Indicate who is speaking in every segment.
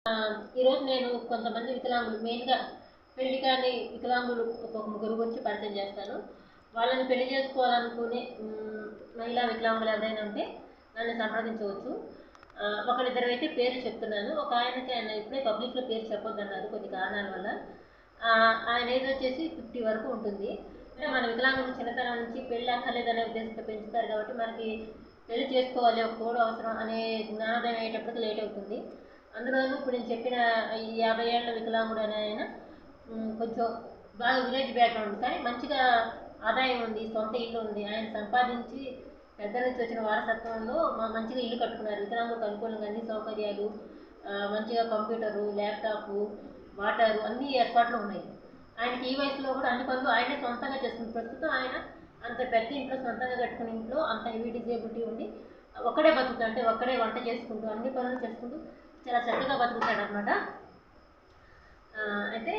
Speaker 1: ఈరోజు నేను కొంతమంది వికలాంగులు మెయిన్గా పెళ్లి కాని వికలాంగులు ఒక ముగ్గురు గురించి పరిచయం చేస్తాను. వాళ్ళని పెళ్లి చేసుకోవాలనుకునే మహిళా వికలాంగులు ఎవరైనా ఉంటే నన్ను సంప్రదించవచ్చు. ఒకరిద్దరు అయితే పేరు చెప్తున్నాను. ఒక ఆయనకి ఆయన ఇప్పుడే పబ్లిక్లో పేరు చెప్పొద్దన్నారు కొన్ని కారణాల వల్ల. ఆయన ఏజ్ వచ్చేసి 50 వరకు ఉంటుంది. అంటే మన వికలాంగులు చిన్నతనం నుంచి పెళ్ళి అక్కర్లేదనే ఉద్దేశంతో పెంచుతారు కాబట్టి మనకి పెళ్లి చేసుకోవాలి, ఒక తోడు అవసరం అనే జ్ఞానోదయం అయ్యేటప్పటికి లేట్ అవుతుంది. అందులోనూ ఇప్పుడు నేను చెప్పిన ఈ 50 ఏళ్ల వికలాంగుడు అనే ఆయన కొంచెం బాగా విలేజ్ బ్యాక్గ్రౌండ్, కానీ మంచిగా ఆదాయం ఉంది, సొంత ఇల్లు ఉంది. ఆయన సంపాదించి పెద్దల నుంచి వచ్చిన వారసత్వంలో మంచిగా ఇల్లు కట్టుకున్నారు. వికలాంగులకు అనుకూలంగా అన్ని సౌకర్యాలు, మంచిగా కంప్యూటరు, ల్యాప్టాప్, వాటరు అన్ని ఏర్పాట్లు ఉన్నాయి. ఆయనకి ఈ వయసులో కూడా అన్ని పనులు ఆయనే సొంతంగా చేస్తుంది. ప్రస్తుతం ఆయన అంత పెద్ద ఇంట్లో సొంతంగా కట్టుకునే ఇంట్లో అంత హెవీ డిజేబిలిటీ ఉండి ఒక్కడే బతుకుతాడు. అంటే ఒక్కడే వంట చేసుకుంటూ అన్ని పనులు చేసుకుంటూ చాలా చక్కగా బతుకుతాడు అనమాట. అయితే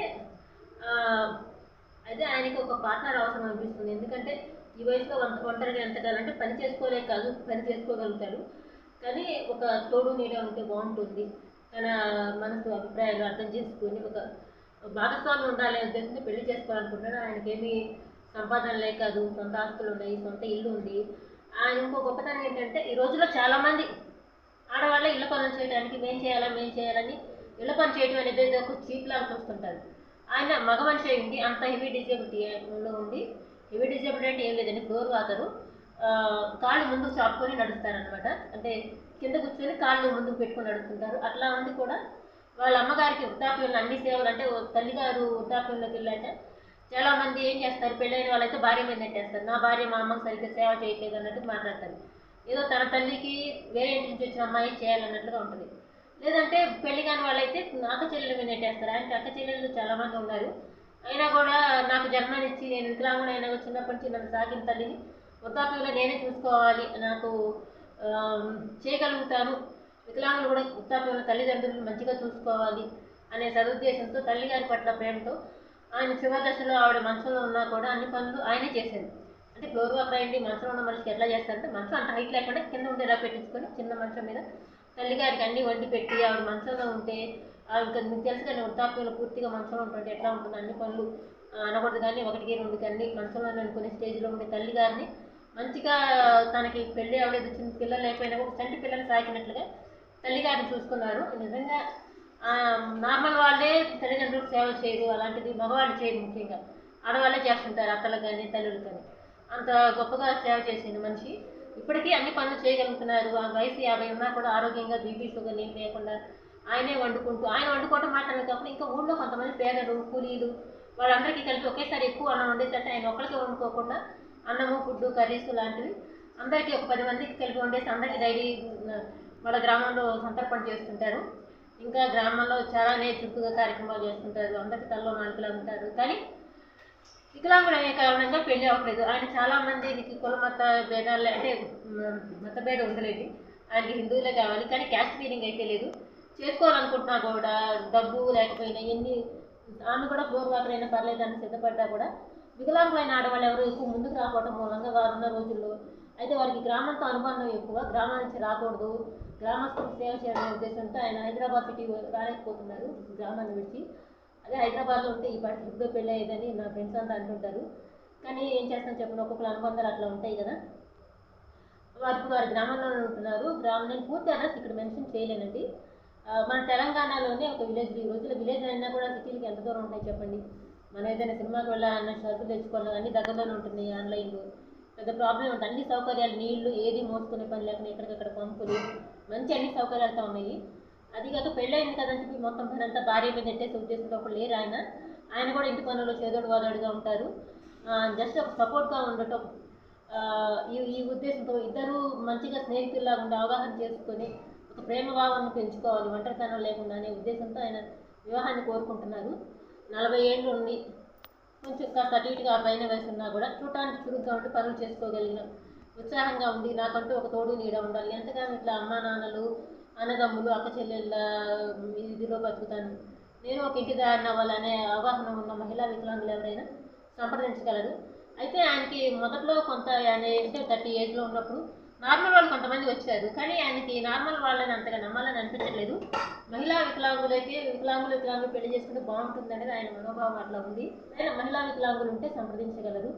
Speaker 1: అయితే ఆయనకి ఒక పార్ట్నర్ అవసరం అనిపిస్తుంది. ఎందుకంటే ఈ వయసులో ఒంటరిగా ఎంతకాలంటే పని చేసుకోలేక కాదు, పని చేసుకోగలుగుతాడు, కానీ ఒక తోడు నీడ ఉంటే బాగుంటుంది. తన మనసు అభిప్రాయాలు అర్థం చేసుకుని ఒక భాగస్వామి ఉండాలి అనే ఉద్దేశంతో పెళ్లి చేసుకోవాలనుకుంటున్నాడు. ఆయనకేమీ సంపాదన లేక కాదు, సొంత ఆస్తులు ఉన్నాయి, సొంత ఇల్లు ఉంది. ఆయన ఇంకో గొప్పతనం ఏంటంటే ఈ రోజుల్లో చాలామంది ఆడవాళ్ళే ఇళ్ల పనులు చేయడానికి మేం చేయాలని ఇళ్ల పని చేయడం అనేది ఒక చీప్ లాగా చూస్తుంటారు. ఆయన మగ మనిషి అయింది, అంత హెవీ డిజేబిలిటీలో ఉండి, హెవీ డిజేబిలిటీ అంటే ఏం లేదండి, ఫ్లోర్ వాకరు, కాళ్ళు ముందుకు చాపుకొని నడుస్తారనమాట. అంటే కింద కూర్చొని కాళ్ళు ముందుకు పెట్టుకొని నడుస్తుంటారు. అట్లా ఉండి కూడా వాళ్ళ అమ్మగారికి వృద్ధాప్యంలో అన్ని సేవలు, అంటే తల్లిగారు వృద్ధాప్యంలోకి వెళ్ళాక చాలామంది ఏం చేస్తారు, పెళ్ళైన వాళ్ళైతే భార్య మీద నెట్టేస్తారు. నా భార్య మా అమ్మకి సరిగ్గా సేవ చేయట్లేదు అన్నట్టు మాట్లాడతారు. ఏదో తన తల్లికి వేరే ఇంటి నుంచి వచ్చిన అమ్మాయి చేయాలన్నట్లుగా ఉంటుంది. లేదంటే పెళ్లి కాని వాళ్ళైతే అక్క చెల్లెల మీద నెట్టేస్తారు. ఆయనకి అక్క చెల్లెళ్ళు చాలామంది ఉన్నారు. అయినా కూడా నాకు జన్మనిచ్చి నేను వికలాంగుడు అయినా చిన్నప్పటి నుంచి నన్ను సాకిన తల్లిని వృద్ధాప్యంలో నేనే చూసుకోవాలి, నాకు చేయగలుగుతాను, వికలాంగులు కూడా వృద్ధాప్యంలో తల్లిదండ్రులను మంచిగా చూసుకోవాలి అనే సదుద్దేశంతో తల్లిగారి పట్ల ప్రేమతో ఆయన చివరి దశలో ఆవిడ మంచంలో ఉన్నా కూడా అన్ని పనులు ఆయనే చేశారు. అంటే ఫ్లోర్ వాకర్ అయ్యండి, మంచంలో ఉన్న మనిషికి ఎట్లా చేస్తారంటే మంచం అంత హైట్ లేకుండా కింద ఉండేలా పెట్టించుకొని చిన్న మంచం మీద తల్లిగారికి అన్ని వండి పెట్టి ఆవిడ మంచంలో ఉంటే ఇంకా మీకు తెలుసు కానీ వృద్ధాప్యంలో పూర్తిగా మంచంలో ఉంటుంటే ఎట్లా ఉంటుంది, అన్ని పనులు అనకూడదు కానీ ఒకటికి రెండుకి అన్ని మంచంలో అనుకునే స్టేజ్లో ఉండే తల్లిగారిని మంచిగా తనకి పెళ్ళి అవ్వలేదు, చిన్న పిల్లలు లేకపోయినా కూడా చంటి పిల్లలు సాకినట్లుగా తల్లిగారిని చూసుకున్నారు. నిజంగా నార్మల్ వాళ్ళే తల్లిదండ్రులకు సేవలు చేయరు, అలాంటిది మగవాళ్ళు చేయరు, ముఖ్యంగా ఆడవాళ్ళే చేస్తుంటారు, అత్తలకు కానీ తల్లులకు కానీ. అంత గొప్పగా సేవ చేసింది మనిషి. ఇప్పటికీ అన్ని పనులు చేయగలుగుతున్నారు. ఆ వయసు 50 ఉన్నా కూడా ఆరోగ్యంగా బీపీ షుగర్ ఏం లేకుండా ఆయనే వండుకుంటూ, ఆయన వండుకోవటం మాత్రమే కాకుండా ఇంకా ఊళ్ళో కొంతమంది పేదలు కూలీలు వాళ్ళందరికీ కలిపి ఒకేసారి ఎక్కువ అన్నం వండేసంటే ఆయన ఒక్కరికి వండుకోకుండా అన్నము, ఫుడ్డు, కర్రీస్ లాంటివి అందరికీ ఒక 10 మందికి కలిపి వండేసి అందరికీ డైలీ వాళ్ళ గ్రామంలో సంతర్పణ చేస్తుంటారు. ఇంకా గ్రామంలో చాలానే చురుకుగా కార్యక్రమాలు చేస్తుంటారు. అందరికీ తలలో నాలుకలా ఉంటారు. కానీ వికలాంగుడు అనే కారణంగా పెళ్లి అవ్వట్లేదు. ఆయన చాలామందికి కుల మత భేదాలు, అంటే మత భేదం ఉండలేదు, ఆయనకి హిందువులే కావాలి, కానీ క్యాస్ట్ ఫీలింగ్ అయితే లేదు. చేసుకోవాలనుకుంటున్నా కూడా డబ్బు లేకపోయినా ఎన్ని ఆమె కూడా ఫ్లోర్ వాకర్ అయినా పర్లేదు అని సిద్ధపడ్డా కూడా వికలాంగులైన ఆడవాళ్ళు ఎవరు ఎక్కువ ముందుకు రాకపోవడం మూలంగా వారున్న రోజుల్లో అయితే వారికి గ్రామంతో అనుబంధం ఎక్కువ, గ్రామం నుంచి రాకూడదు, గ్రామస్తులకు సేవ చేయాలనే ఉద్దేశంతో ఆయన హైదరాబాద్ సిటీ రాలేకపోతున్నారు గ్రామాన్ని విడిచి. అదే హైదరాబాద్లో ఉంటే ఈ పాటికి ఎప్పుడో పెళ్ళి అయ్యేదని నా ఫ్రెండ్స్ అంతా అంటుంటారు. కానీ ఏం చేస్తాను చెప్పండి, ఒక్కొక్కరు అనుబంధాలు అట్లా ఉంటాయి కదా. వారి గ్రామంలోనే ఉంటున్నారు. నేను పూర్తి అడ్రస్ ఇక్కడ మెన్షన్ చేయలేనండి. మన తెలంగాణలోనే ఒక విలేజ్, ఈ రోజుల్లో విలేజ్ అయినా కూడా సిటీకి ఎంత దూరం ఉంటాయి చెప్పండి. మనం ఏదైనా సినిమాకి వెళ్ళాలన్నా సరుకులు తెచ్చుకోవాలన్నా అన్ని దగ్గరలోనే ఉంటుంది. ఆన్లైన్లో పెద్ద ప్రాబ్లం ఉంటుంది. అన్ని సౌకర్యాలు, నీళ్లు ఏది మోసుకునే పని లేకుండా ఎక్కడికక్కడ పంపులు, మంచి అన్ని సౌకర్యాలతో ఉన్నాయి. అది కాక పెళ్ళయింది కదని చెప్పి మొత్తం పని అంతా భార్య మీద నెట్టేసే ఉద్దేశంతో ఒకళ్ళు లేరు. ఆయన కూడా ఇంటి పనుల్లో చేదోడు వాదోడుగా ఉంటారు. జస్ట్ ఒక సపోర్ట్గా ఉండటం, ఈ ఉద్దేశంతో ఇద్దరు మంచిగా స్నేహితుల్లాగా ఉండి అవగాహన చేసుకొని ఒక ప్రేమ భావాన్ని పెంచుకోవాలి ఒంటరితనం లేకుండా అనే ఉద్దేశంతో ఆయన వివాహాన్ని కోరుకుంటున్నారు. 40 ఏళ్ళు ఉండి కొంచెం కాస్త అటు ఇటుగా పైన వయసు ఉన్నా కూడా చూడటానికి చురుగ్గా ఉండి పనులు చేసుకోగలిగిన ఉత్సాహంగా ఉంది. నాకంటూ ఒక తోడు నీడ ఉండాలి, ఎంతగానో ఇట్లా అమ్మా నాన్నలు, అన్నదమ్ములు, అక్క చెల్లెళ్ళ ఇదిలో బతుకుతాను, నేను ఒక ఇంటి దారిన అవ్వాలనే అవగాహన ఉన్న మహిళా వికలాంగులు ఎవరైనా సంప్రదించగలరు. అయితే ఆయనకి మొదట్లో కొంత ఆయన అంటే 30 ఏజ్లో ఉన్నప్పుడు నార్మల్ వాళ్ళు కొంతమంది వచ్చారు, కానీ ఆయనకి నార్మల్ వాళ్ళని అంతగా నమ్మాలని అనిపించట్లేదు. మహిళా వికలాంగులు పెళ్లి చేసుకుంటే బాగుంటుంది అనేది ఆయన మనోభావం అట్లా ఉంది. ఆయన మహిళా వికలాంగులు ఉంటే సంప్రదించగలరు.